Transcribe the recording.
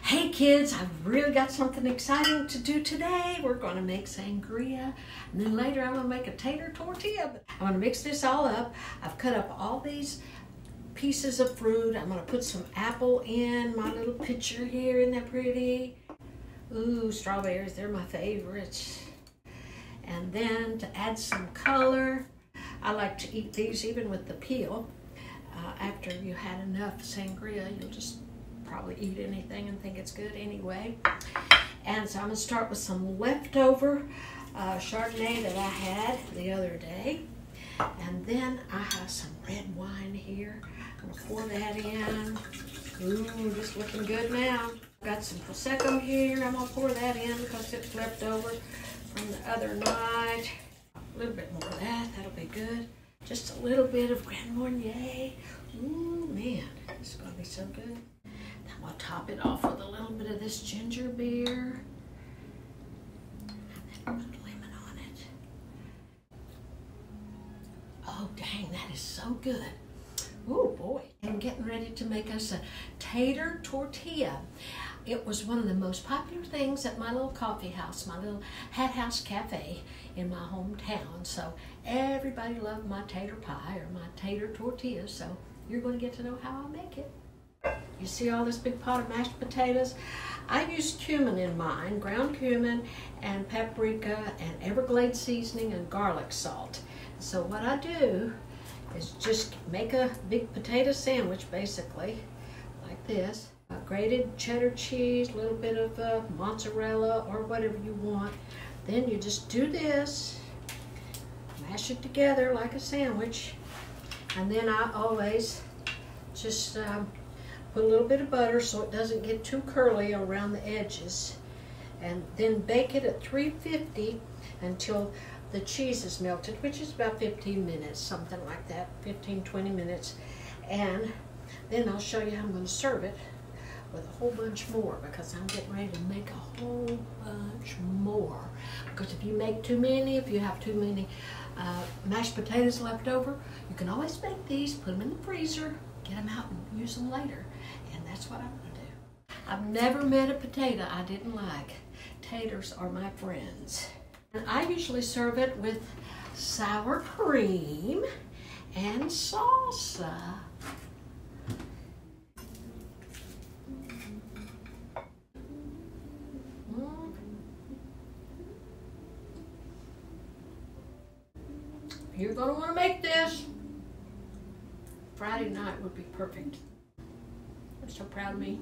Hey kids, I've really got something exciting to do today. We're going to make sangria, and then later I'm going to make a tater tortilla. I'm going to mix this all up. I've cut up all these pieces of fruit. I'm going to put some apple in my little pitcher here. Isn't that pretty? Ooh, strawberries, they're my favorites. And then to add some color, I like to eat these even with the peel. After you had enough sangria, you'll just probably eat anything and think it's good anyway. And so I'm going to start with some leftover Chardonnay that I had the other day. And then I have some red wine here. I'm going to pour that in. Ooh, just looking good now. Got some Prosecco here. I'm going to pour that in because it's left over from the other night. A little bit more of that. That'll be good. Just a little bit of Grand Marnier. Ooh, man, this is going to be so good. Then we'll top it off with a little bit of this ginger beer. And then put lemon on it. Oh, dang, that is so good. Oh, boy. I'm getting ready to make us a tater tortilla. It was one of the most popular things at my little coffee house, my little Hat House Cafe in my hometown. So everybody loved my tater pie or my tater tortilla. So you're going to get to know how I make it. You see all this big pot of mashed potatoes? I used cumin in mine, ground cumin and paprika and Everglades seasoning and garlic salt. So what I do is just make a big potato sandwich basically, like this. Grated cheddar cheese, a little bit of mozzarella or whatever you want. Then you just do this, mash it together like a sandwich, and then I always just put a little bit of butter so it doesn't get too curly around the edges, and then bake it at 350 until the cheese is melted, which is about 15 minutes, something like that, 15-20 minutes. And then I'll show you how I'm going to serve it with a whole bunch more, because I'm getting ready to make a whole bunch more. Because if you make too many, if you have too many mashed potatoes left over, you can always make these, put them in the freezer, get them out and use them later. And that's what I'm going to do. I've never met a potato I didn't like. Taters are my friends. And I usually serve it with sour cream and salsa. You're going to want to make this. Friday night would be perfect. I'm so proud of me.